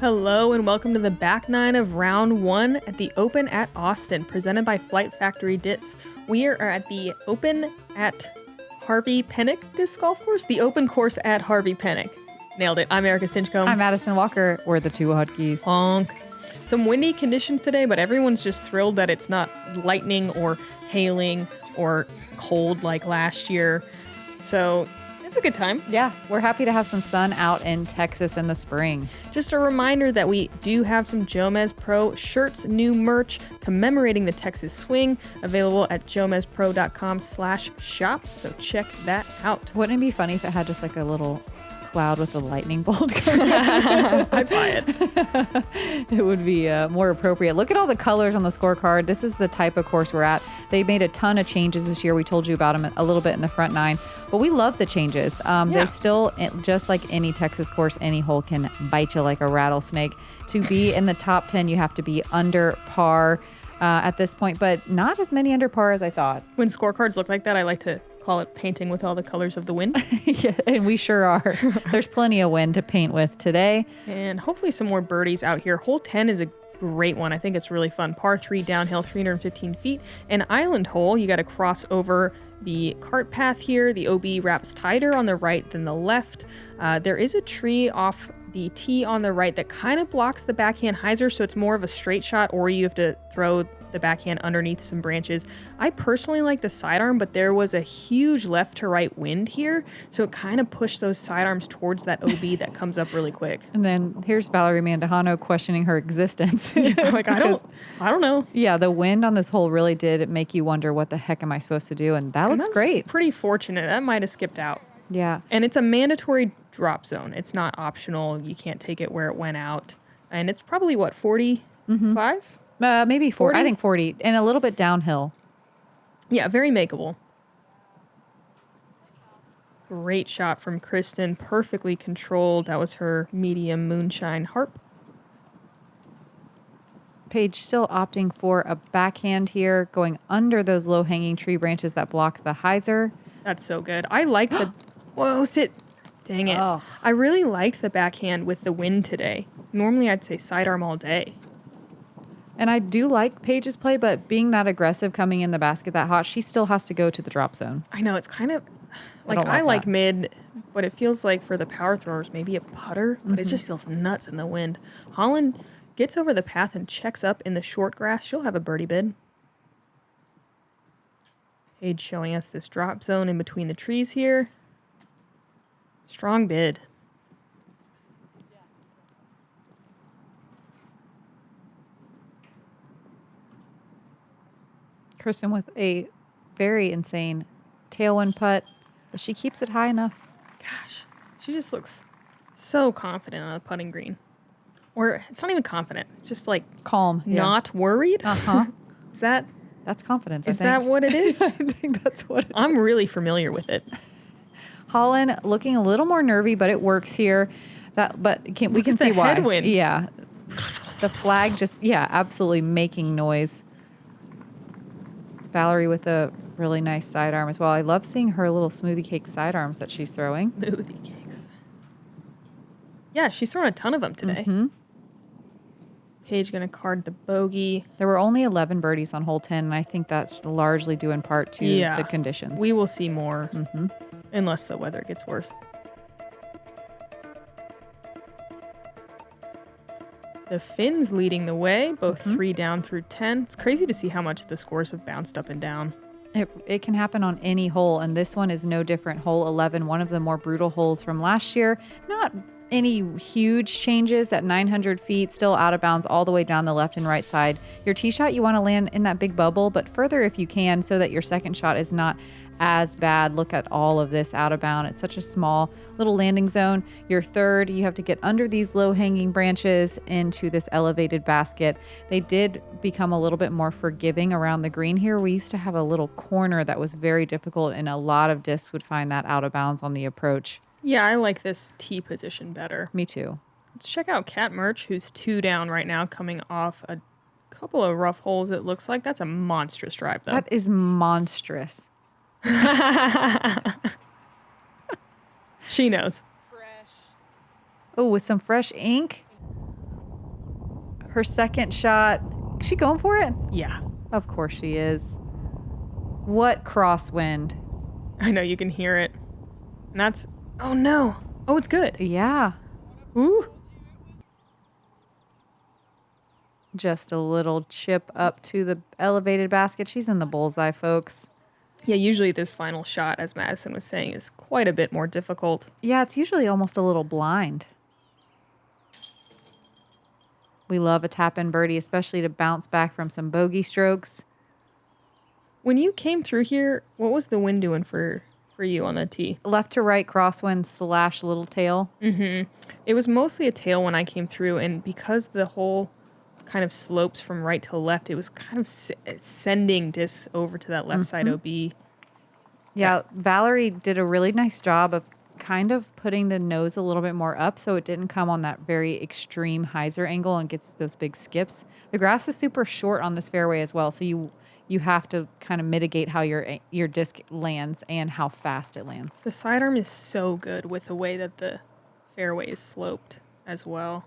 Hello and welcome to the back nine of round one at the Open at Austin, presented by Flight Factory Discs. We are at the Open at Harvey Penick Disc Golf Course, the Open course at Harvey Penick. Nailed it. I'm Erika Stinchcomb. I'm Madison Walker. We're the two hotkeys. Honk. Some windy conditions today, but everyone's just thrilled that it's not lightning or hailing or cold like last year. So it's a good time. Yeah, we're happy to have some sun out in Texas in the spring. Just a reminder that we do have some JomezPro shirts, new merch commemorating the Texas Swing, available at JomezPro.com/shop. So check that out. Wouldn't it be funny if it had just like a little cloud with a lightning bolt coming I'd buy it. It would be more appropriate. Look at all the colors on the scorecard. This is the type of course we're at. They made a ton of changes this year. We told you about them a little bit in the front nine, but we love the changes. They still, just like any Texas course, any hole can bite you like a rattlesnake. To be in the top 10, you have to be under par at this point, but not as many under par as I thought. When scorecards look like that, I like to call it painting with all the colors of the wind. Yeah, and we sure are. There's plenty of wind to paint with today. And hopefully some more birdies out here. Hole 10 is a great one. I think it's really fun. Par 3 downhill, 315 feet. An island hole. You got to cross over the cart path here. The OB wraps tighter on the right than the left. There is a tree off the tee on the right that kind of blocks the backhand hyzer, so it's more of a straight shot, or you have to throw the backhand underneath some branches. I personally like the sidearm, but there was a huge left to right wind here, so it kind of pushed those sidearms towards that OB that comes up really quick. And then here's Valerie Mandujano questioning her existence. Like, I don't know. Yeah, the wind on this hole really did make you wonder, what the heck am I supposed to do? And that looks great. Pretty fortunate. That might have skipped out. Yeah. And it's a mandatory drop zone. It's not optional. You can't take it where it went out. And it's probably, what, 45? Maybe 40. 40? I think 40, and a little bit downhill. Yeah, very makeable. Great shot from Kristin. Perfectly controlled. That was her medium moonshine harp. Paige still opting for a backhand here, going under those low-hanging tree branches that block the hyzer. That's so good. I like the... Whoa, sit. Dang it. Oh. I really liked the backhand with the wind today. Normally, I'd say sidearm all day. And I do like Paige's play, but being that aggressive coming in the basket that hot, she still has to go to the drop zone. I know, it's kind of... Like, I like mid, but it feels like for the power throwers, maybe a putter, but it just feels nuts in the wind. Holyn gets over the path and checks up in the short grass. She'll have a birdie bid. Paige showing us this drop zone in between the trees here. Strong bid. Kristin with a very insane tailwind putt, but she keeps it high enough. Gosh, she just looks so confident on the putting green. Or it's not even confident. It's just like Calm. not worried. Uh-huh. That's confidence, I think. Is that what it is? I think that's what it is. I'm really familiar with it. Holyn looking a little more nervy, but it works here. We can see why. Headwind. Yeah. The flag just, absolutely making noise. Valerie with a really nice sidearm as well. I love seeing her little smoothie cake sidearms that she's throwing. Smoothie cakes. Yeah, she's thrown a ton of them today. Mm-hmm. Paige going to card the bogey. There were only 11 birdies on hole 10, and I think that's largely due in part to the conditions. We will see more unless the weather gets worse. The Finns leading the way, both 3 down through 10. It's crazy to see how much the scores have bounced up and down. It can happen on any hole, and this one is no different. Hole 11, one of the more brutal holes from last year. Not any huge changes at 900 feet, still out of bounds all the way down the left and right side. Your tee shot, you want to land in that big bubble, but further if you can, so that your second shot is not as bad. Look at all of this out of bound. It's such a small little landing zone. Your third, you have to get under these low-hanging branches into this elevated basket. They did become a little bit more forgiving around the green here. We used to have a little corner that was very difficult, and a lot of discs would find that out of bounds on the approach. Yeah, I like this tee position better. Me too. Let's check out Cat Merch, who's 2 down right now, coming off a couple of rough holes, it looks like. That's a monstrous drive, though. That is monstrous. She knows. Oh, with some fresh ink. Her second shot. Is she going for it? Yeah. Of course she is. What crosswind. I know, you can hear it. And that's... Oh, no. Oh, it's good. Yeah. Ooh. Just a little chip up to the elevated basket. She's in the bullseye, folks. Yeah, usually this final shot, as Madison was saying, is quite a bit more difficult. Yeah, it's usually almost a little blind. We love a tap-in birdie, especially to bounce back from some bogey strokes. When you came through here, what was the wind doing for you on the tee? Left to right crosswind / little tail. Mm-hmm. It was mostly a tail when I came through, and because the hole kind of slopes from right to left, it was kind of sending discs over to that left side OB. Yeah, Valerie did a really nice job of kind of putting the nose a little bit more up so it didn't come on that very extreme hyzer angle and gets those big skips. The grass is super short on this fairway as well, so you have to kind of mitigate how your disc lands and how fast it lands. The sidearm is so good with the way that the fairway is sloped as well.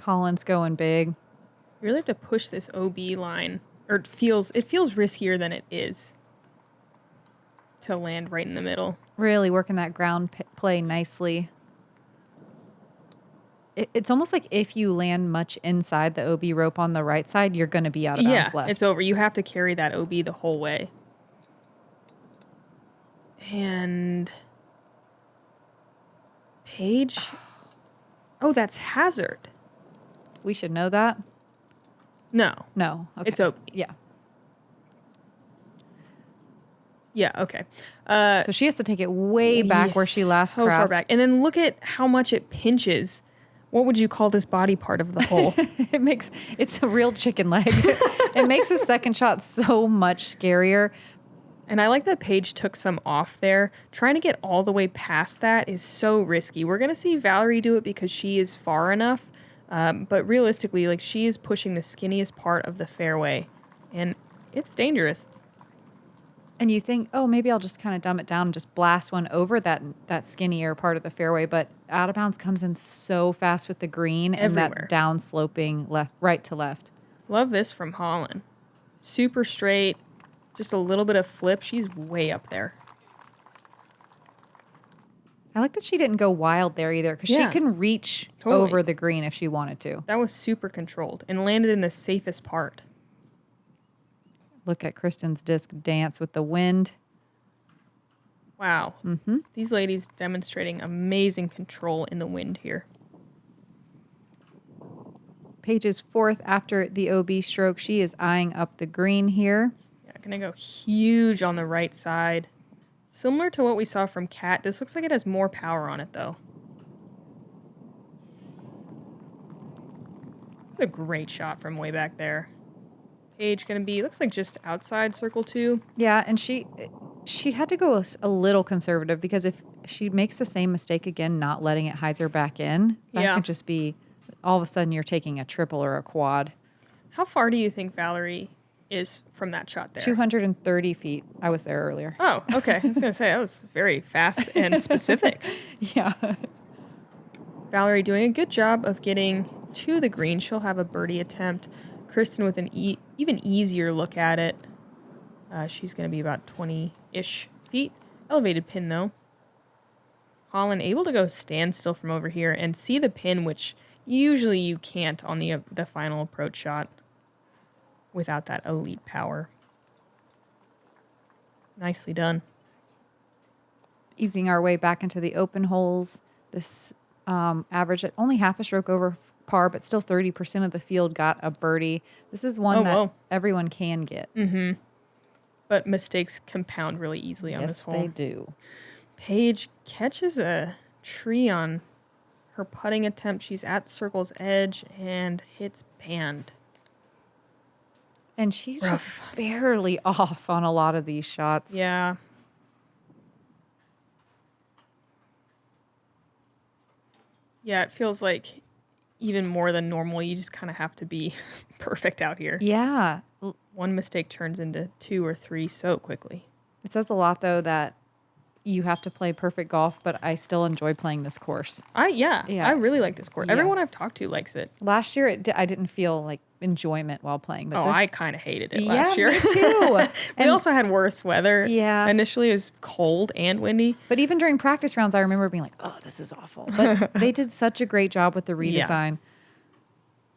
Holyn's going big. You really have to push this OB line, or it feels riskier than it is to land right in the middle. Really working that ground play nicely. It's almost like if you land much inside the OB rope on the right side, you're going to be out of bounds left. It's over. You have to carry that OB the whole way. And Paige. Oh, that's hazard. We should know that. No. Okay. It's OB. Yeah. Yeah, okay. So she has to take it way back where she last so crossed. far back. And then look at how much it pinches. What would you call this body part of the hole? It's a real chicken leg. It makes the second shot so much scarier. And I like that Paige took some off there. Trying to get all the way past that is so risky. We're going to see Valerie do it because she is far enough. But realistically, like, she is pushing the skinniest part of the fairway. And it's dangerous. And you think, oh, maybe I'll just kind of dumb it down and just blast one over that skinnier part of the fairway. But out of bounds comes in so fast with the green Everywhere. And that down sloping right to left. Love this from Holyn. Super straight, just a little bit of flip. She's way up there. I like that she didn't go wild there either because she can reach over the green if she wanted to. That was super controlled and landed in the safest part. Look at Kristin's disc dance with the wind. Wow. Mm-hmm. These ladies demonstrating amazing control in the wind here. Paige is fourth after the OB stroke. She is eyeing up the green here. Yeah, gonna go huge on the right side. Similar to what we saw from Kat. This looks like it has more power on it, though. It's a great shot from way back there. Paige gonna be, looks like just outside circle 2. Yeah, and she had to go a little conservative because if she makes the same mistake again, not letting it hyzer back in, that could just be all of a sudden you're taking a triple or a quad. How far do you think Valerie is from that shot there? 230 feet. I was there earlier. Oh, okay. I was gonna say that was very fast and specific. Yeah. Valerie doing a good job of getting to the green. She'll have a birdie attempt. Kristin with an even easier look at it. She's going to be about 20-ish feet. Elevated pin, though. Holyn able to go stand still from over here and see the pin, which usually you can't on the final approach shot without that elite power. Nicely done. Easing our way back into the open holes. This average at only half a stroke over par, but still 30% of the field got a birdie. This is one that everyone can get. Mm-hmm. But mistakes compound really easily on this hole. Yes, they do. Paige catches a tree on her putting attempt. She's at circle's edge and hits band. And she's just barely off on a lot of these shots. Yeah. Yeah, it feels like even more than normal, you just kind of have to be perfect out here. Yeah. One mistake turns into 2 or 3 so quickly. It says a lot, though, that you have to play perfect golf, but I still enjoy playing this course. Yeah. I really like this course. Yeah. Everyone I've talked to likes it. Last year, I didn't feel like enjoyment while playing. But I kind of hated it last year. Me too. We also had worse weather. Yeah. Initially, it was cold and windy. But even during practice rounds, I remember being like, oh, this is awful. But they did such a great job with the redesign.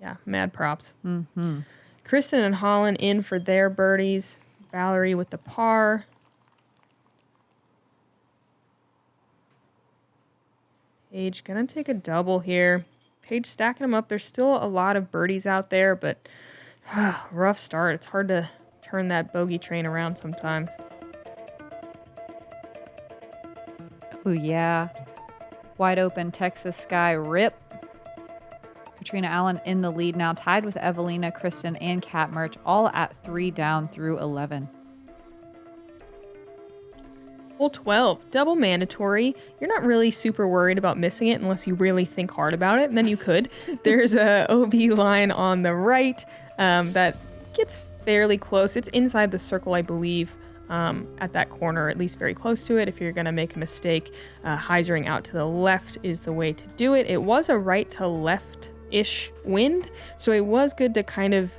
Yeah, mad props. Mm-hmm. Kristin and Holyn in for their birdies. Valerie with the par. Paige gonna take a double here. Paige stacking them up. There's still a lot of birdies out there, but rough start. It's hard to turn that bogey train around sometimes. Oh, yeah. Wide open Texas sky rip. Katrina Allen in the lead now, tied with Evelina, Kristin, and Kat Merch, all at 3 down through 11. Hole 12, double mandatory. You're not really super worried about missing it unless you really think hard about it, and then you could. There's a OB line on the right that gets fairly close. It's inside the circle, I believe, at that corner, at least very close to it. If you're going to make a mistake, hyzering out to the left is the way to do it. It was a right to left-ish wind, so it was good to kind of...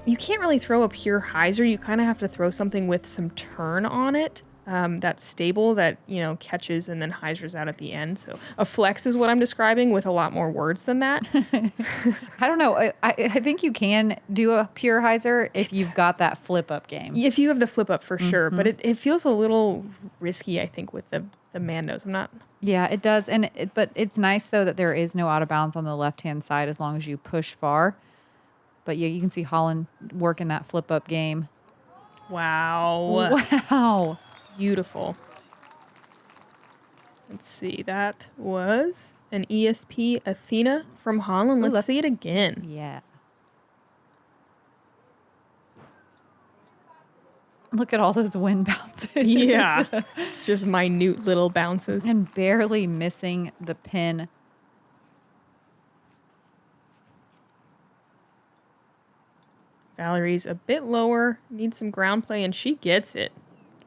You can't really throw a pure hyzer. You kind of have to throw something with some turn on it. That's stable, that, catches and then hyzers out at the end. So a flex is what I'm describing with a lot more words than that. I don't know. I think you can do a pure hyzer if you've got that flip up game. If you have the flip up for sure, but it feels a little risky, I think, with the Mandos. I'm not. Yeah, it does. But it's nice though that there is no out of bounds on the left-hand side as long as you push far. But yeah, you can see Holyn working that flip up game. Wow. Beautiful. Let's see. That was an ESP Athena from Holyn. Let's see it again. Yeah. Look at all those wind bounces. Yeah. Just minute little bounces. And barely missing the pin. Valerie's a bit lower, needs some ground play, and she gets it.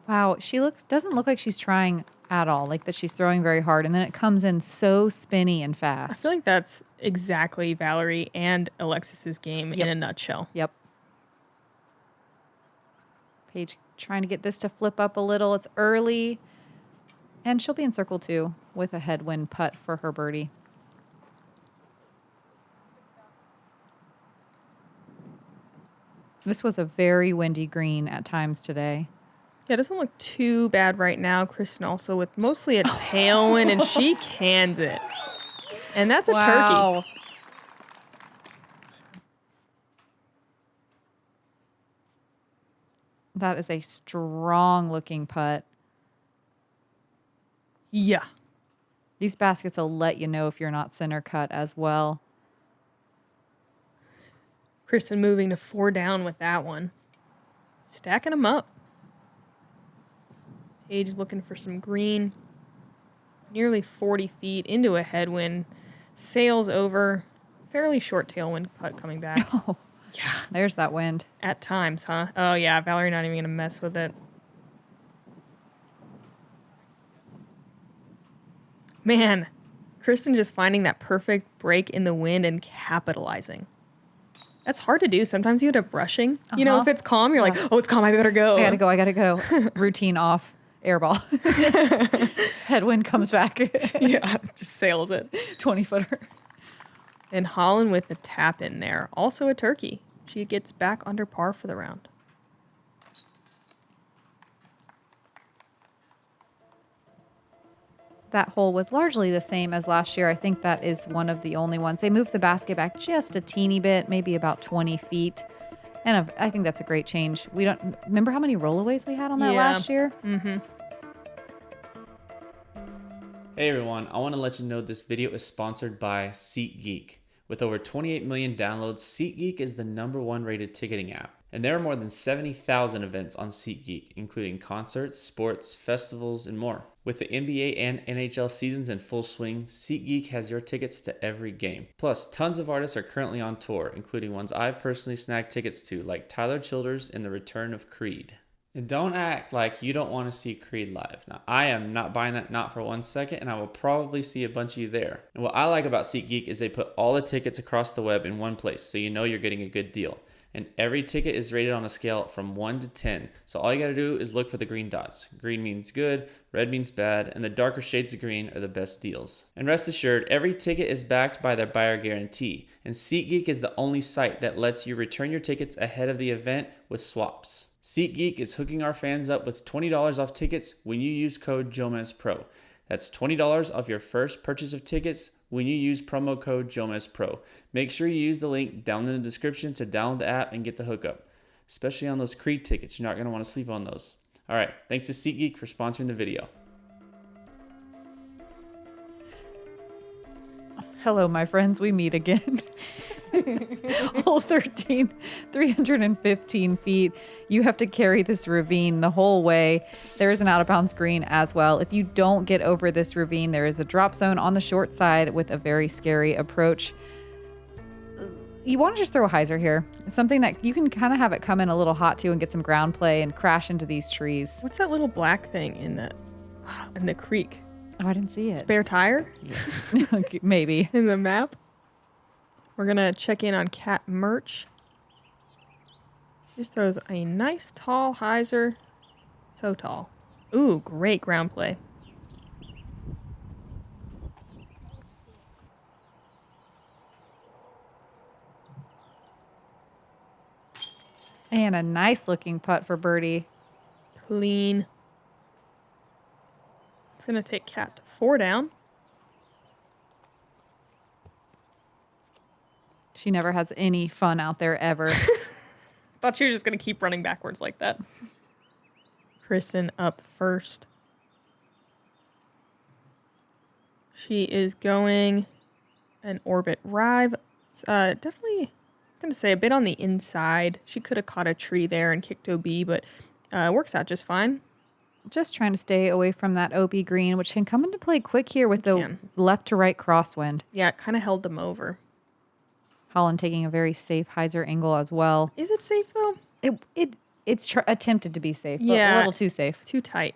Wow, she doesn't look like she's trying at all, like that she's throwing very hard, and then it comes in so spinny and fast. I feel like that's exactly Valerie and Alexis's game in a nutshell. Yep. Paige trying to get this to flip up a little. It's early, and she'll be in circle 2 with a headwind putt for her birdie. This was a very windy green at times today. Yeah, it doesn't look too bad right now. Kristin also with mostly a tailwind, and she cans it. And that's a turkey. That is a strong-looking putt. Yeah. These baskets will let you know if you're not center cut as well. Kristin moving to 4 down with that one. Stacking them up. Paige looking for some green. Nearly 40 feet into a headwind. Sails over. Fairly short tailwind putt coming back. Oh, yeah. There's that wind. At times, huh? Oh, yeah. Valerie not even going to mess with it. Man, Kristin just finding that perfect break in the wind and capitalizing. That's hard to do. Sometimes you end up rushing. You know, if it's calm, you're like, oh, it's calm. I better go. I gotta go. Routine off. Airball. Headwind comes back. Yeah, just sails it. 20-footer. And Holyn with the tap in there. Also a turkey. She gets back under par for the round. That hole was largely the same as last year. I think that is one of the only ones. They moved the basket back just a teeny bit, maybe about 20 feet. And I think that's a great change. We don't remember how many rollaways we had on that last year? Mm-hmm. Hey everyone, I want to let you know this video is sponsored by SeatGeek. With over 28 million downloads, SeatGeek is the #1 rated ticketing app. And there are more than 70,000 events on SeatGeek, including concerts, sports, festivals, and more. With the NBA and NHL seasons in full swing, SeatGeek has your tickets to every game. Plus, tons of artists are currently on tour, including ones I've personally snagged tickets to, like Tyler Childers and the return of Creed. And don't act like you don't want to see Creed live. Now, I am not buying that, not for 1 second, and I will probably see a bunch of you there. And what I like about SeatGeek is they put all the tickets across the web in one place, so you know you're getting a good deal. And every ticket is rated on a scale from 1 to 10. So all you got to do is look for the green dots. Green means good, red means bad, and the darker shades of green are the best deals. And rest assured, every ticket is backed by their buyer guarantee. And SeatGeek is the only site that lets you return your tickets ahead of the event with swaps. SeatGeek is hooking our fans up with $20 off tickets when you use code JomezPro. That's $20 off your first purchase of tickets when you use promo code JomezPro. Make sure you use the link down in the description to download the app and get the hookup. Especially on those Creed tickets, you're not going to want to sleep on those. All right, thanks to SeatGeek for sponsoring the video. Hello, my friends. We meet again. Hole 13, 315 feet. You have to carry this ravine the whole way. There is an out of bounds green as well. If you don't get over this ravine, there is a drop zone on the short side with a very scary approach. You want to just throw a hyzer here. It's something that you can kind of have it come in a little hot to and get some ground play and crash into these trees. What's that little black thing in the creek? Oh, I didn't see it. Spare tire? Maybe. In the map? We're going to check in on Cat Merch. She just throws a nice tall hyzer. So tall. Ooh, great ground play. And a nice looking putt for birdie. Clean. It's going to take Cat to 4 down. She never has any fun out there ever. Thought she was just going to keep running backwards like that. Kristin up first. She is going an orbit rive. It's definitely, I was going to say, a bit on the inside. She could have caught a tree there and kicked OB, but works out just fine. Just trying to stay away from that OB green, which can come into play quick here with the left to right crosswind. Yeah, it kind of held them over. Holyn taking a very safe hyzer angle as well. Is it safe though? It's attempted to be safe, but Yeah, a little too safe. Too tight.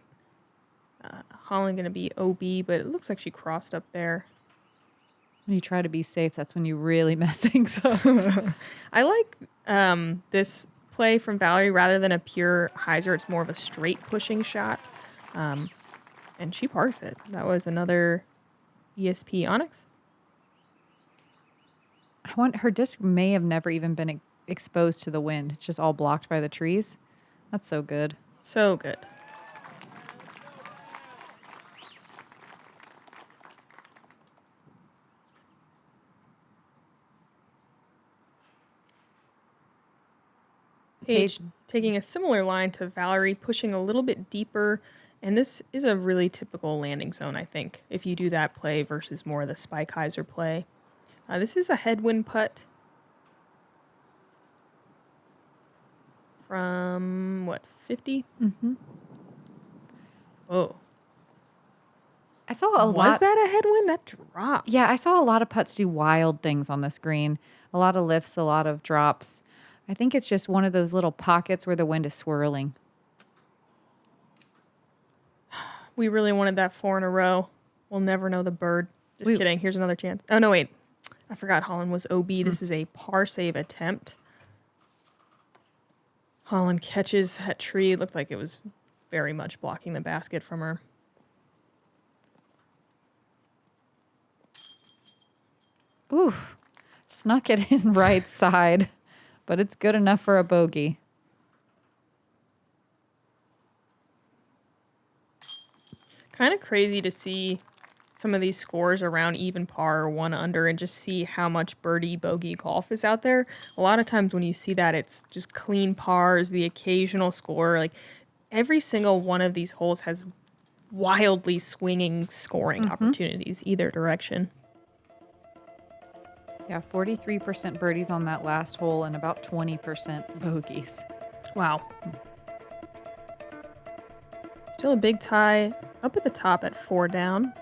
Holyn going to be OB, but it looks like she crossed up there. When you try to be safe, that's when you really mess things up. I like this play from Valerie rather than a pure hyzer. It's more of a straight pushing shot. And she parks it. That was another ESP Onyx. Her disc may have never even been exposed to the wind. It's just all blocked by the trees. That's so good. So good. Paige taking a similar line to Valerie, pushing a little bit deeper. And this is a really typical landing zone, I think, if you do that play versus more of the spike hyzer play. This is a headwind putt from, 50? Mm-hmm. Oh. I saw a lot. Was that a headwind? That dropped. Yeah, I saw a lot of putts do wild things on this green. A lot of lifts, a lot of drops. I think it's just one of those little pockets where the wind is swirling. We really wanted that 4 in a row. We'll never know the bird. Just kidding. Here's another chance. Oh, no, wait. I forgot Holyn was OB. This is a par save attempt. Holyn catches that tree. It looked like it was very much blocking the basket from her. Ooh, snuck it in right side, but it's good enough for a bogey. Kind of crazy to see some of these scores around even par or 1 under and just see how much birdie bogey golf is out there. A lot of times when you see that, it's just clean pars, the occasional score. Like every single one of these holes has wildly swinging scoring opportunities either direction. Yeah, 43% birdies on that last hole and about 20% bogeys. Wow. Still a big tie up at the top at 4 down.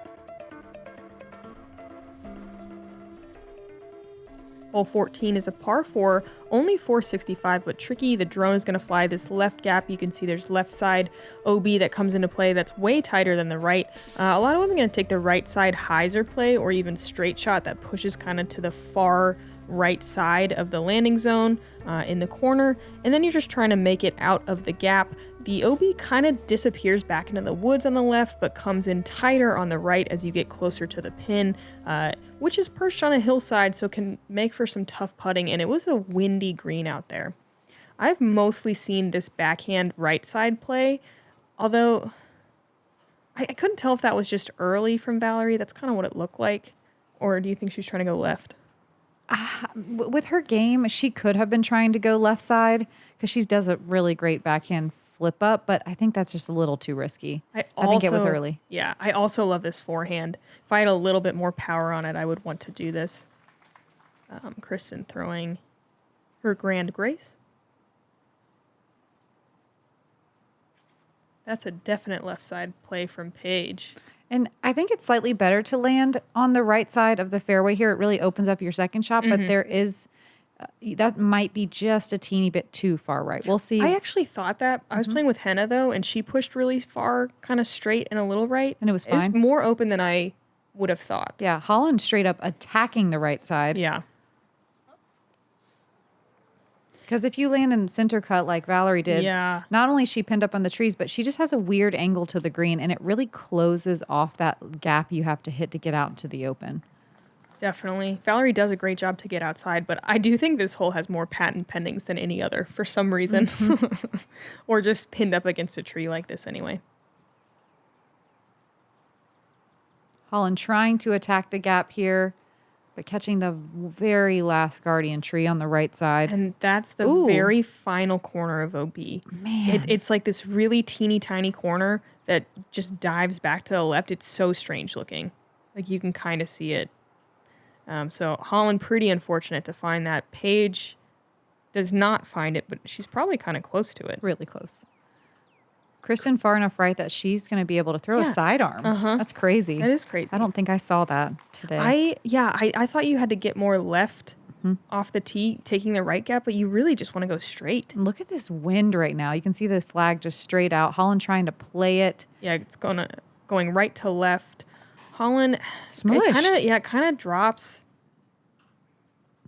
Hole 14 is a par 4, only 465, but tricky. The drone is going to fly this left gap. You can see there's left side OB that comes into play that's way tighter than the right. A lot of women are going to take the right side hyzer play or even straight shot that pushes kind of to the far right side of the landing zone in the corner, and then you're just trying to make it out of the gap. The OB kind of disappears back into the woods on the left, but comes in tighter on the right as you get closer to the pin, which is perched on a hillside, so can make for some tough putting, and it was a windy green out there. I've mostly seen this backhand right side play, although I couldn't tell if that was just early from Valerie. That's kind of what it looked like. Or do you think she's trying to go left? With her game, she could have been trying to go left side because she does a really great backhand flip up, but I think that's just a little too risky. I think it was early. Yeah, I also love this forehand. If I had a little bit more power on it, I would want to do this. Kristin throwing her Grand Grace. That's a definite left side play from Paige. And I think it's slightly better to land on the right side of the fairway here. It really opens up your second shot, but there is, that might be just a teeny bit too far right. We'll see. I actually thought that. I was playing with Henna, though, and she pushed really far, kind of straight and a little right. And it was fine. It was more open than I would have thought. Yeah, Holyn straight up attacking the right side. Yeah. Because if you land in center cut like Valerie did, not only is she pinned up on the trees, but she just has a weird angle to the green, and it really closes off that gap you have to hit to get out into the open. Definitely. Valerie does a great job to get outside, but I do think this hole has more patent pendings than any other for some reason. Or just pinned up against a tree like this anyway. Holyn trying to attack the gap here, but catching the very last guardian tree on the right side. And that's the very final corner of OB. Man. It's like this really teeny tiny corner that just dives back to the left. It's so strange looking. Like you can kind of see it. So Holyn pretty unfortunate to find that. Paige does not find it, but she's probably kind of close to it. Really close. Kristin far enough right that she's going to be able to throw a sidearm. That's crazy. That is crazy. I don't think I saw that today. I thought you had to get more left off the tee, taking the right gap, but you really just want to go straight. And look at this wind right now. You can see the flag just straight out. Holyn trying to play it. Yeah, it's going right to left. Holyn smushed. It kind of drops.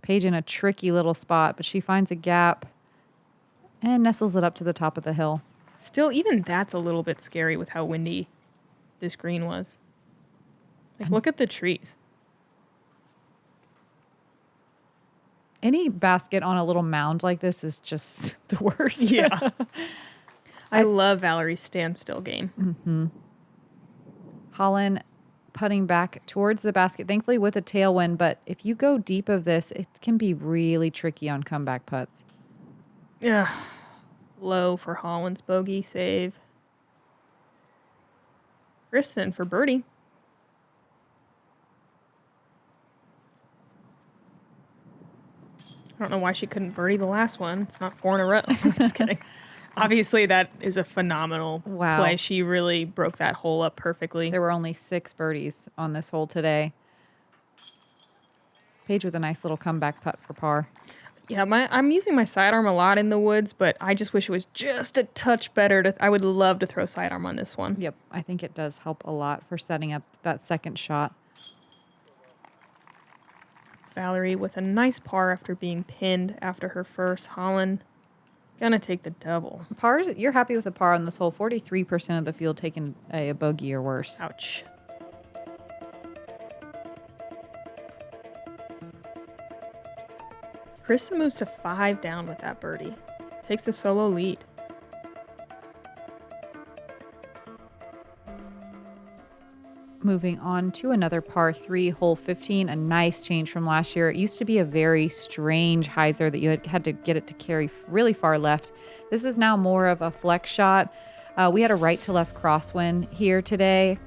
Paige in a tricky little spot, but she finds a gap and nestles it up to the top of the hill. Still, even that's a little bit scary with how windy this green was. Like, look at the trees. Any basket on a little mound like this is just the worst. Yeah. I love Valerie's standstill game. Holyn putting back towards the basket, thankfully with a tailwind, but if you go deep of this, it can be really tricky on comeback putts. Yeah. Low for Holyn's bogey save. Kristin for birdie. I don't know why she couldn't birdie the last one. It's not 4 in a row. I'm just kidding. Obviously, that is a phenomenal play. She really broke that hole up perfectly. There were only 6 birdies on this hole today. Paige with a nice little comeback putt for par. Yeah, I'm using my sidearm a lot in the woods, but I just wish it was just a touch better. I would love to throw sidearm on this one. Yep, I think it does help a lot for setting up that second shot. Valerie with a nice par after being pinned after her first. Holyn gonna take the double. Pars, you're happy with the par on this hole. 43% of the field taking a bogey or worse. Ouch. Kristin moves to 5 down with that birdie. Takes a solo lead. Moving on to another par 3, hole 15, a nice change from last year. It used to be a very strange hyzer that you had to get it to carry really far left. This is now more of a flex shot. We had a right to left crosswind here today.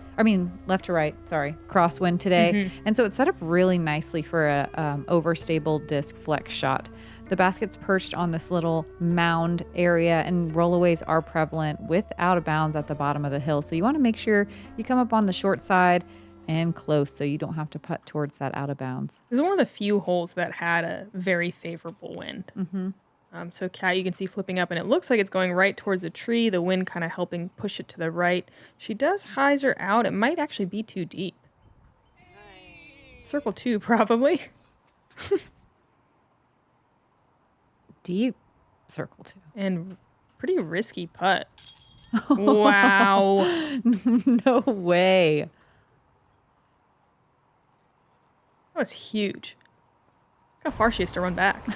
Left to right, crosswind today. And so it's set up really nicely for a overstable disc flex shot. The basket's perched on this little mound area, and rollaways are prevalent with out of bounds at the bottom of the hill. So you want to make sure you come up on the short side, and close, so you don't have to putt towards that out of bounds. This is one of the few holes that had a very favorable wind. So Kat, you can see flipping up, and it looks like it's going right towards the tree. The wind kind of helping push it to the right. She does hyzer out. It might actually be too deep. Circle 2, probably. Deep circle 2. And pretty risky putt. Wow. No way. That was huge. Look how far she has to run back.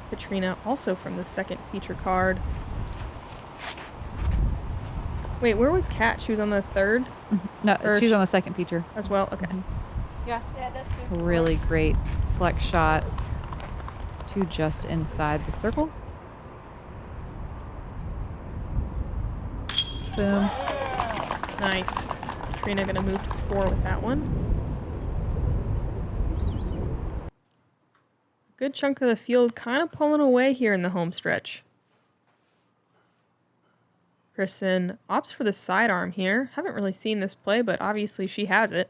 Katrina, also from the second feature card. Wait, where was Kat? She was on the third? No, she's on the second feature. As well? Okay. Yeah, that's good. Really great flex shot to just inside the circle. Boom. Nice. Katrina gonna move to 4 with that one. Good chunk of the field kind of pulling away here in the home stretch. Kristin opts for the sidearm here. Haven't really seen this play, but obviously she has it.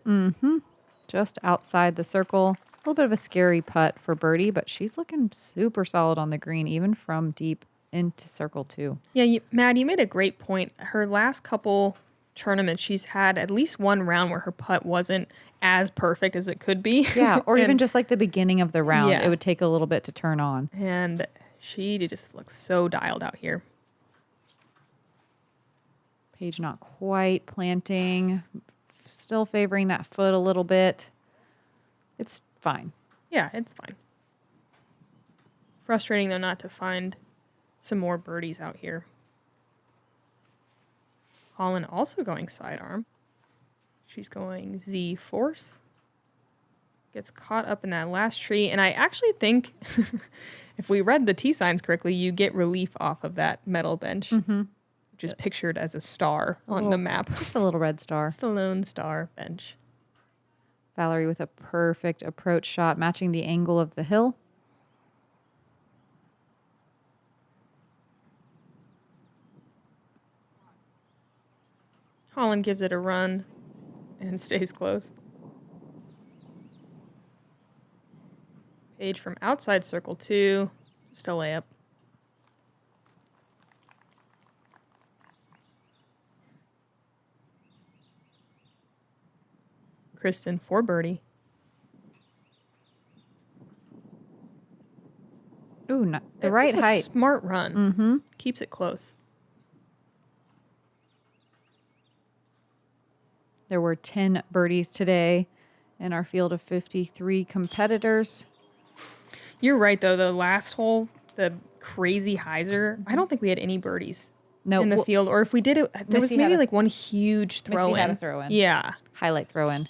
Just outside the circle. A little bit of a scary putt for birdie, but she's looking super solid on the green, even from deep into circle 2. Yeah, Mad, you made a great point. Her last couple tournaments, she's had at least one round where her putt wasn't as perfect as it could be. Yeah, or even just like the beginning of the round. Yeah. It would take a little bit to turn on. And she just looks so dialed out here. Paige not quite planting. Still favoring that foot a little bit. It's fine. Yeah, it's fine. Frustrating, though, not to find some more birdies out here. Holyn also going sidearm. She's going Z force. Gets caught up in that last tree. And I actually think if we read the T signs correctly, you get relief off of that metal bench. Which is pictured as a star on the map. Just a little red star. Just a lone star bench. Valerie with a perfect approach shot, matching the angle of the hill. Holyn gives it a run and stays close. Paige from outside circle 2, just a layup. Kristin for birdie. Ooh, not the right It's a height. smart run. Keeps it close. There were 10 birdies today in our field of 53 competitors. You're right, though. The last hole, the crazy hyzer, I don't think we had any birdies in the field. Or if we did it, there was Missy maybe had a- like one huge throw Missy in. had a throw in. Yeah. Highlight throw in.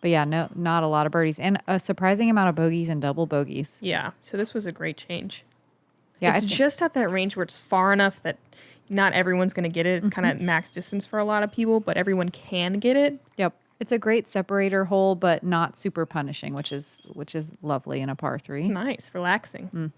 But yeah, no, not a lot of birdies. And a surprising amount of bogeys and double bogeys. Yeah. So this was a great change. Yeah, It's just at that range where it's far enough that not everyone's going to get it. It's kind of max distance for a lot of people, but everyone can get it. Yep. It's a great separator hole, but not super punishing, which is lovely in a par 3. It's nice, relaxing.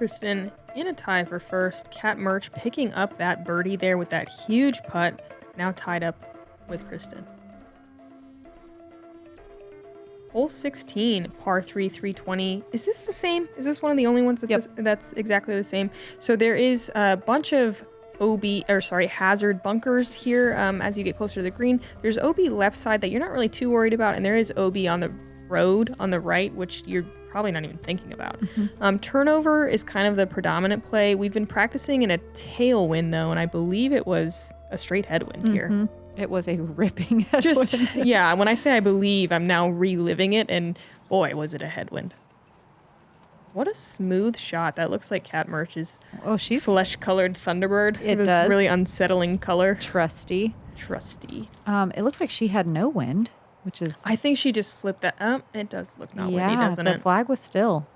Kristin in a tie for first. Kat Murch picking up that birdie there with that huge putt. Now tied up with Kristin. Hole 16, par 3, 320. Is this the same? Is this one of the only ones that's exactly the same? So there is a bunch of hazard bunkers here as you get closer to the green. There's OB left side that you're not really too worried about, and there is OB on the road on the right, which you're probably not even thinking about. Turnover is kind of the predominant play. We've been practicing in a tailwind, though, and I believe it was a straight headwind here. It was a ripping headwind. Yeah, when I say I believe, I'm now reliving it, and boy, was it a headwind. What a smooth shot. That looks like Kat Murch's she's flesh-colored Thunderbird. It It's does. really unsettling color. trusty. It looks like she had no wind, which is... I think she just flipped that up. It does look not windy, doesn't the it? flag was still.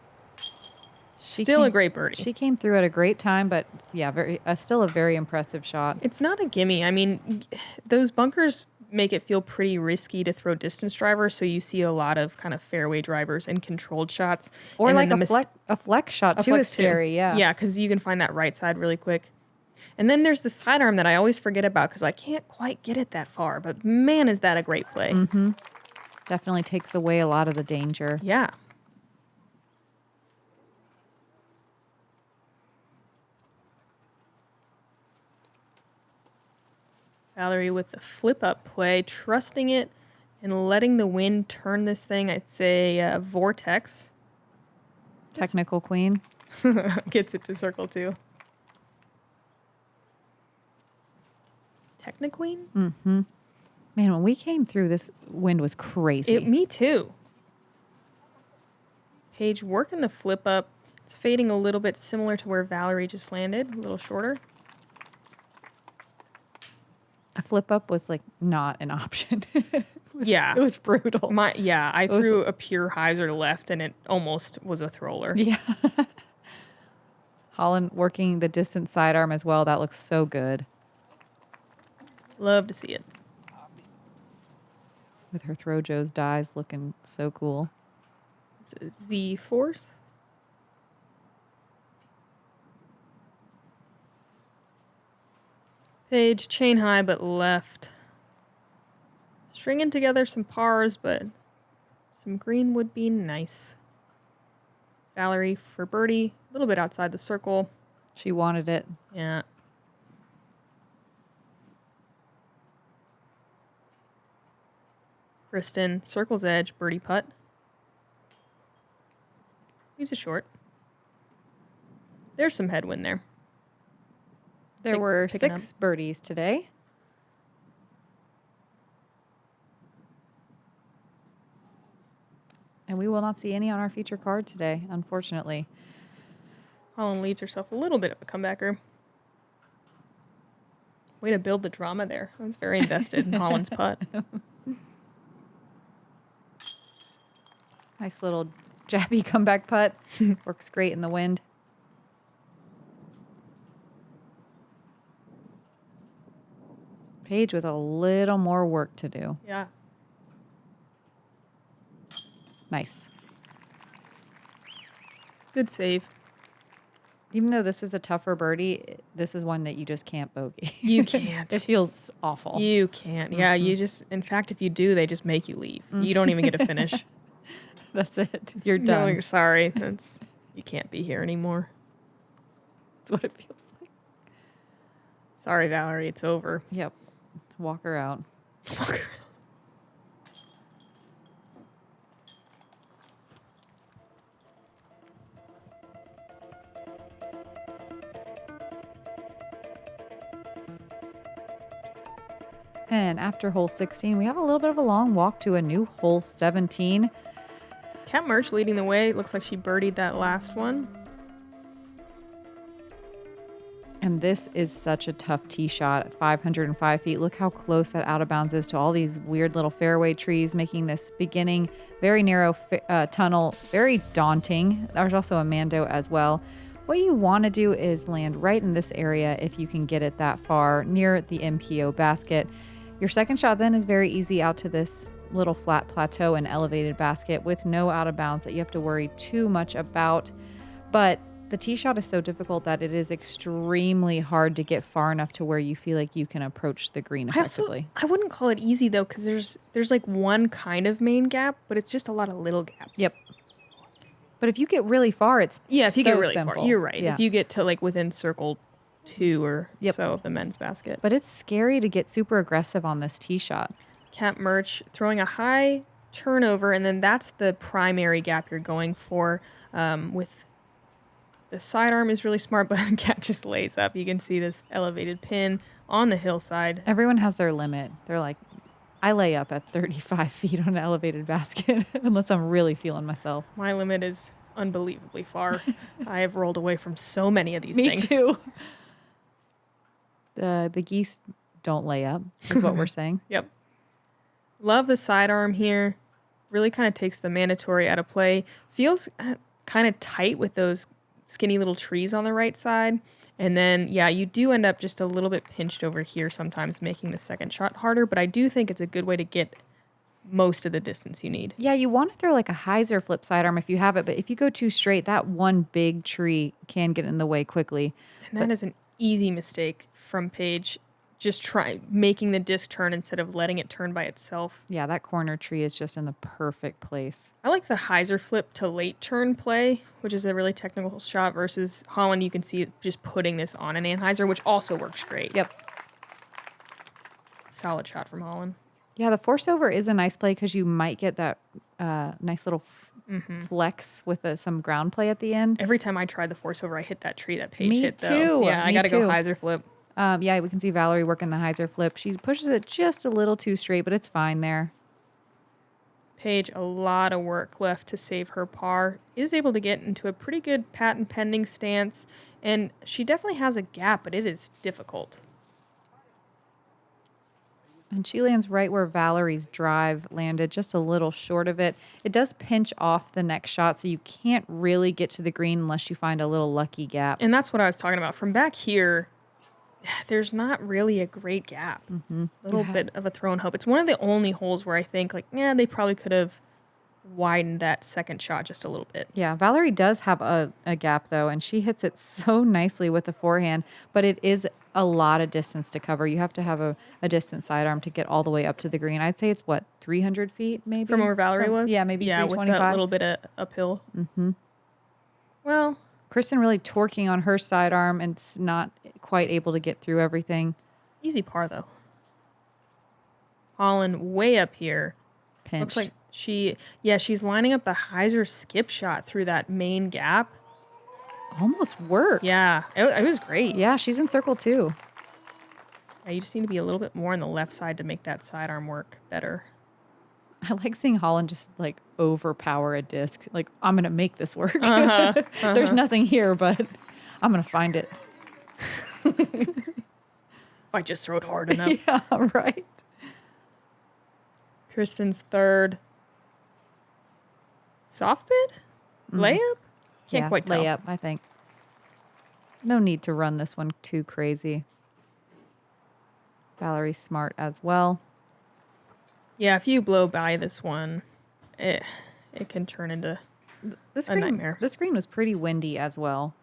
Still a great birdie. She came through at a great time, but yeah, still a very impressive shot. It's not a gimme. I mean, those bunkers make it feel pretty risky to throw distance drivers. So you see a lot of kind of fairway drivers and controlled shots. Or and like then a flex shot a too flex is scary. Yeah. Yeah, because you can find that right side really quick. And then there's the sidearm that I always forget about because I can't quite get it that far. But man, is that a great play. Mm-hmm. Definitely takes away a lot of the danger. Yeah. Valerie with the flip up play, trusting it and letting the wind turn this thing. I'd say vortex. Technical queen. Gets it to circle too. Techniqueen? Mm-hmm. Man, when we came through, this wind was crazy. Me too. Paige working the flip up. It's fading a little bit similar to where Valerie just landed, a little shorter. A flip up was like not an option. It was brutal. I threw a pure hyzer left and it almost was a thrower. Yeah. Holyn working the distance sidearm as well. That looks so good. Love to see it. With her throw Joe's dies looking so cool. Is it Z Force? Paige, chain high, but left. Stringing together some pars, but some green would be nice. Valerie for birdie, a little bit outside the circle. She wanted it. Yeah. Kristin, circle's edge, birdie putt. Leaves it short. There's some headwind there. There were 6 birdies today. And we will not see any on our feature card today, unfortunately. Holyn leads herself a little bit of a comebacker. Way to build the drama there. I was very invested in Holyn's putt. Nice little jabby comeback putt. Works great in the wind. Paige with a little more work to do. Yeah. Nice. Good save. Even though this is a tougher birdie, this is one that you just can't bogey. You can't. It feels awful. You can't. Yeah, you just, in fact, if you do, they just make you leave. You don't even get to finish. That's it. You're done. No, you're sorry. You can't be here anymore. That's what it feels like. Sorry, Valerie, it's over. Yep. Walk her out. And after hole 16, we have a little bit of a long walk to a new hole 17. Cat Merch leading the way. It looks like she birdied that last one. And this is such a tough tee shot at 505 feet. Look how close that out of bounds is to all these weird little fairway trees, making this beginning very narrow tunnel very daunting. There's also a Mando as well. What you want to do is land right in this area if you can get it that far near the MPO basket. Your second shot then is very easy out to this little flat plateau and elevated basket with no out of bounds that you have to worry too much about. But the tee shot is so difficult that it is extremely hard to get far enough to where you feel like you can approach the green effectively. I wouldn't call it easy though, because there's like one kind of main gap, but it's just a lot of little gaps. Yep. But if you get really far, it's if you so get really simple. far, you're right. Yeah. If you get to like within circle 2 or so of the men's basket. But it's scary to get super aggressive on this tee shot. Cat Merch throwing a high turnover, and then that's the primary gap you're going for. With the sidearm is really smart, but Cat just lays up. You can see this elevated pin on the hillside. Everyone has their limit. They're like, I lay up at 35 feet on an elevated basket unless I'm really feeling myself. My limit is unbelievably far. I have rolled away from so many of these Me things. too. The geese don't lay up, is what we're saying. Yep. Love the sidearm here. Really kind of takes the mandatory out of play. Feels kind of tight with those skinny little trees on the right side. And then, yeah, you do end up just a little bit pinched over here sometimes, making the second shot harder. But I do think it's a good way to get most of the distance you need. Yeah, you want to throw like a hyzer flip sidearm if you have it, but if you go too straight, that one big tree can get in the way quickly. And that is an easy mistake from Paige. Just try making the disc turn instead of letting it turn by itself. Yeah, that corner tree is just in the perfect place. I like the hyzer flip to late turn play, which is a really technical shot, versus Holyn. You can see it just putting this on an anhyzer, which also works great. Yep. Solid shot from Holyn. Yeah, the force over is a nice play because you might get that nice little flex with some ground play at the end. Every time I tried the force over, I hit that tree that Paige Me hit, though. too. Yeah, I Me got to go too. hyzer flip. Yeah, we can see Valerie working the hyzer flip. She pushes it just a little too straight, but it's fine there. Paige, a lot of work left to save her par. Is able to get into a pretty good patent pending stance, and she definitely has a gap, but it is difficult. And she lands right where Valerie's drive landed, just a little short of it. It does pinch off the next shot, so you can't really get to the green unless you find a little lucky gap. And that's what I was talking about. From back here, there's not really a great gap. A little bit of a throw and hope. It's one of the only holes where I think, like, they probably could have widened that second shot just a little bit. Yeah, Valerie does have a gap, though, and she hits it so nicely with the forehand, but it is a lot of distance to cover. You have to have a distant sidearm to get all the way up to the green. I'd say it's, 300 feet maybe? From where Valerie was? Yeah, maybe with 325. that little bit of uphill. Well, Kristin really torquing on her sidearm and not quite able to get through everything. easy par, though. Holyn way up here. Pinch. Looks like she's lining up the hyzer skip shot through that main gap. Almost works. Yeah, it was great. Yeah, she's in circle too. Yeah, you just need to be a little bit more on the left side to make that sidearm work better. I like seeing Holyn just like overpower a disc. Like, I'm going to make this work. There's nothing here, but I'm going to find it. If I just throw it hard enough. Yeah, right. Kristin's third. Soft bid? Layup? Can't quite tell. Layup, I think. No need to run this one too crazy. Valerie's smart as well. Yeah, if you blow by this one, it can turn into a nightmare. The screen was pretty windy as well.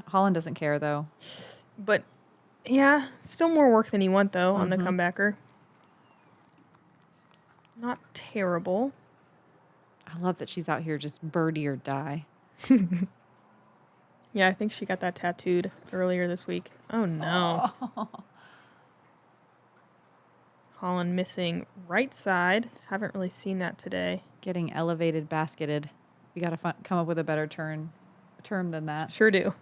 Holyn doesn't care, though. But, yeah, still more work than you want, though, on the comebacker. Not terrible. I love that she's out here just birdie or die. Yeah, I think she got that tattooed earlier this week. Oh, no. Holyn missing right side. Haven't really seen that today. Getting elevated basketed. You got to come up with a better term than that. Sure do.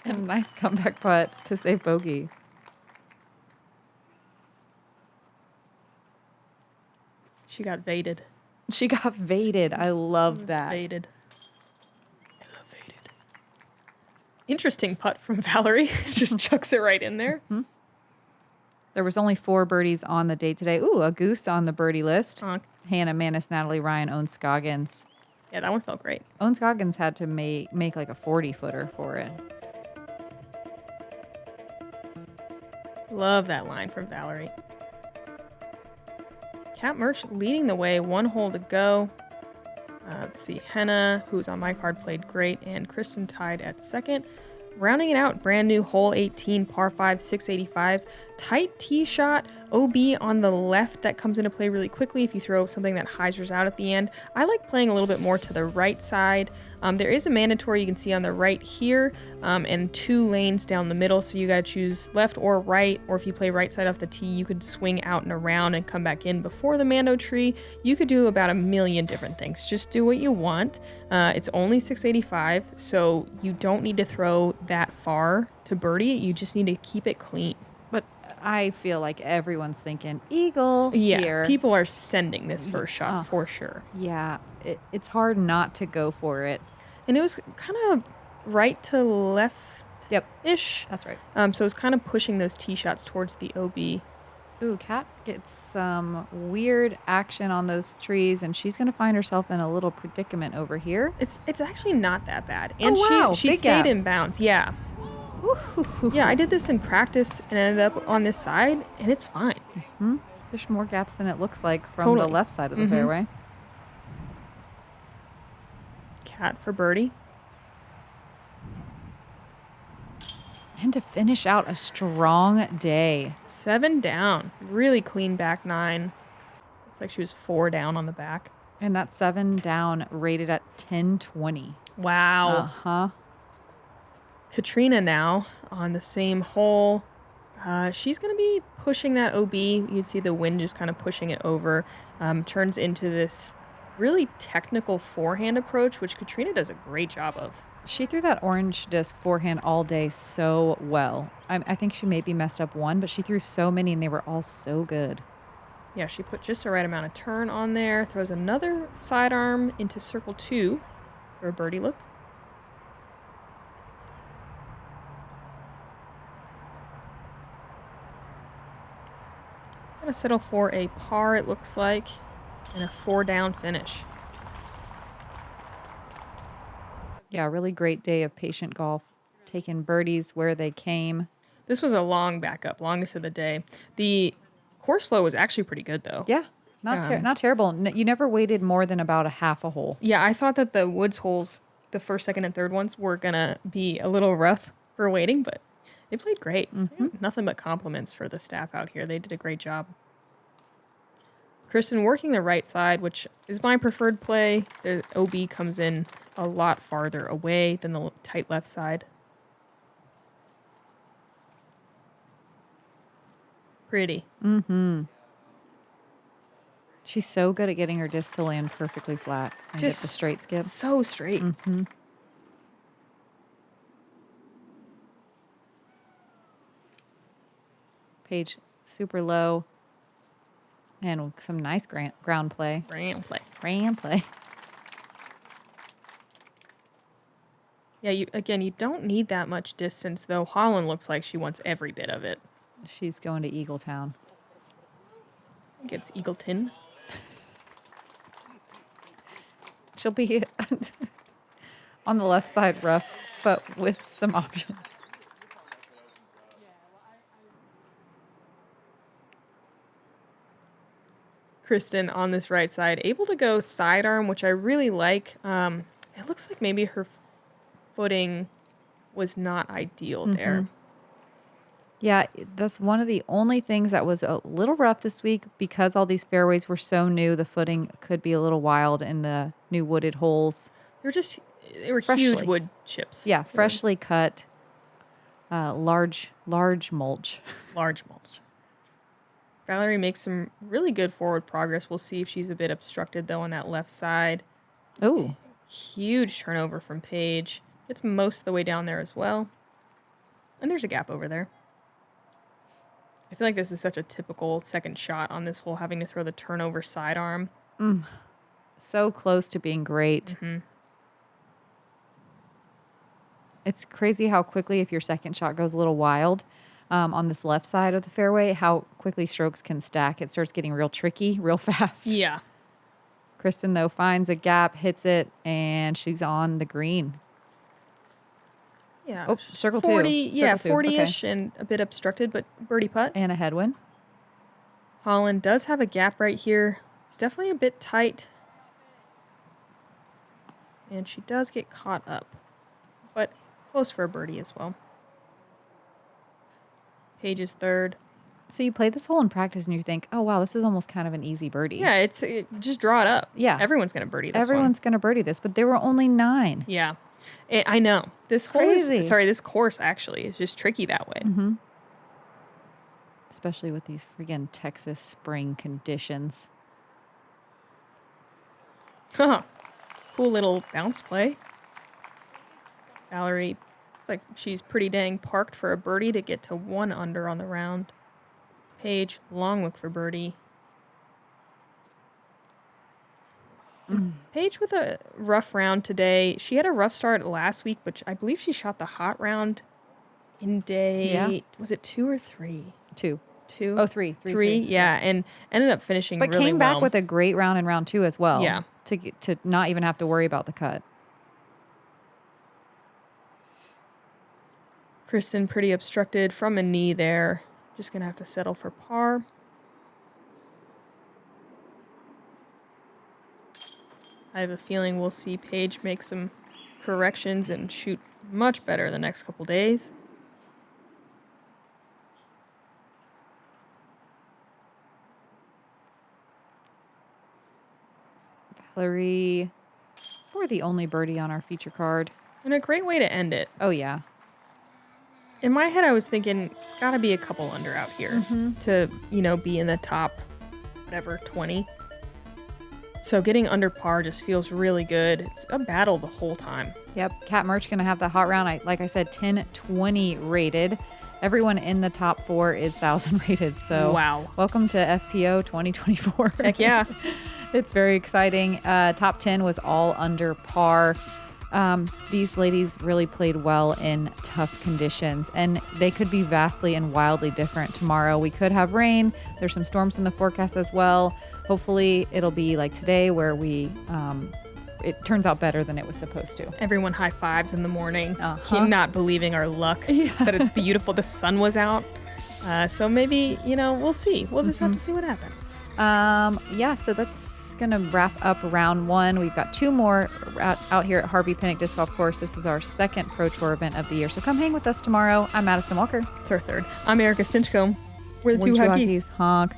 And a nice comeback putt to save bogey. She got vaded. She got vaded. I love that. Vaded. I love vaded. Interesting putt from Valerie. Just chucks it right in there. There was only 4 birdies on the day today. Ooh, a goose on the birdie list. Hannah, Manis, Natalie, Ryan, Owen Scoggins. Yeah, that one felt great. Owen Scoggins had to make like a 40-footer for it. Love that line from Valerie. Cat Merch leading the way, 1 hole to go. Let's see, Henna, who's on my card, played great, and Kristin tied at second. Rounding it out, brand new hole 18, par 5, 685. Tight tee shot, OB on the left that comes into play really quickly if you throw something that hyzers out at the end. I like playing a little bit more to the right side. There is a mandatory you can see on the right here, and 2 lanes down the middle, so you got to choose left or right, or if you play right side off the tee, you could swing out and around and come back in before the mando tree. You could do about a million different things. Just do what you want. It's only 685, so you don't need to throw that far to birdie. You just need to keep it clean. But I feel like everyone's thinking eagle Yeah, people are sending this first shot for sure. Yeah, it's hard not to go for it. And it was kind of right to left-ish. That's right. So it was kind of pushing those tee shots towards the OB. Ooh, Kat gets some weird action on those trees, and she's going to find herself in a little predicament over here. It's actually not that bad. And wow, she big stayed gap. in bounds. Yeah. Yeah, I did this in practice and ended up on this side, and it's fine. There's more gaps than it looks like from the Totally. left side of the fairway. Cat for birdie. And to finish out a strong day. 7 down. Really clean back 9. Looks like she was 4 down on the back. And that 7 down rated at 1020. Wow. Uh-huh. Katrina now on the same hole. She's going to be pushing that OB. You can see the wind just kind of pushing it over. Turns into this really technical forehand approach, which Katrina does a great job of. She threw that orange disc forehand all day so well. I think she maybe messed up one, but she threw so many and they were all so good. Yeah, she put just the right amount of turn on there. Throws another sidearm into circle 2 for a birdie look. Gonna settle for a par, it looks like, and a 4 down finish. Yeah, really great day of patient golf. Taking birdies where they came. This was a long backup, longest of the day. The course flow was actually pretty good, though. Yeah, not terrible. You never waited more than about a half a hole. Yeah, I thought that the woods holes, the first, second, and third ones, were going to be a little rough for waiting, but they played great. Nothing but compliments for the staff out here. They did a great job. Kristin working the right side, which is my preferred play. The OB comes in a lot farther away than the tight left side. Pretty. She's so good at getting her disc to land perfectly flat and get the straight skip. So straight. Paige, super low. And some nice ground play. Grand play. Ground play. Yeah, you don't need that much distance, though. Holyn looks like she wants every bit of it. She's going to Eagletown. I think it's Eagleton. She'll be on the left side rough, but with some options. Kristin on this right side, able to go sidearm, which I really like. It looks like maybe her footing was not ideal there. Yeah, that's one of the only things that was a little rough this week because all these fairways were so new. The footing could be a little wild in the new wooded holes. They were huge wood chips. Yeah, freshly cut, large mulch. Large mulch. Valerie makes some really good forward progress. We'll see if she's a bit obstructed, though, on that left side. Oh. Huge turnover from Paige. Gets most of the way down there as well. And there's a gap over there. I feel like this is such a typical second shot on this hole, having to throw the turnover sidearm. So close to being great. It's crazy how quickly, if your second shot goes a little wild, on this left side of the fairway, how quickly strokes can stack. It starts getting real tricky real fast. Yeah. Kristin, though, finds a gap, hits it, and she's on the green. Yeah. Oh, circle 40, two. yeah, Circle two. 40-ish and a bit obstructed, but birdie putt. And a headwind. Holyn does have a gap right here. It's definitely a bit tight. And she does get caught up, but close for a birdie as well. Paige is third. So you play this hole in practice and you think, oh, wow, this is almost kind of an easy birdie. Yeah, just draw it up. Yeah. Everyone's going to birdie this one. Everyone's going to birdie this, but there were only 9. Yeah. I know. This hole this course actually is just tricky that way. Especially with these friggin' Texas spring conditions. Cool little bounce play. Valerie, it's like she's pretty dang parked for a birdie to get to 1 under on the round. Paige, long look for birdie. Paige with a rough round today. She had a rough start last week, but I believe she shot the hot round in day, was it 2 or 3? 2 2. Oh, three. Yeah, and ended up finishing But really came back well. with a great round in round 2 as well. Yeah. To not even have to worry about the cut. Kristin pretty obstructed from a knee there. Just going to have to settle for par. I have a feeling we'll see Paige make some corrections and shoot much better the next couple days. Valerie, for the only birdie on our feature card. And a great way to end it. Oh, yeah. In my head, I was thinking, gotta be a couple under out here to, be in the top, 20. So getting under par just feels really good. It's a battle the whole time. Yep. Cat Merch going to have the hot round. Like I said, 1020 rated. Everyone in the top 4 is 1,000 rated. So wow. Welcome to FPO 2024. Heck yeah. It's very exciting. Top 10 was all under par. These ladies really played well in tough conditions, and they could be vastly and wildly different tomorrow. We could have rain. There's some storms in the forecast as well. Hopefully it'll be like today where it turns out better than it was supposed to. Everyone high fives in the morning. Cannot believing our luck that it's beautiful. The sun was out. So maybe, we'll see. We'll just have to see what happens. So that's going to wrap up round 1. We've got 2 more out here at Harvey Penick Disc Golf Course. This is our second Pro Tour event of the year. So come hang with us tomorrow. I'm Madison Walker. It's our third. I'm Erika Stinchcomb. We're the two Huggies. Honk.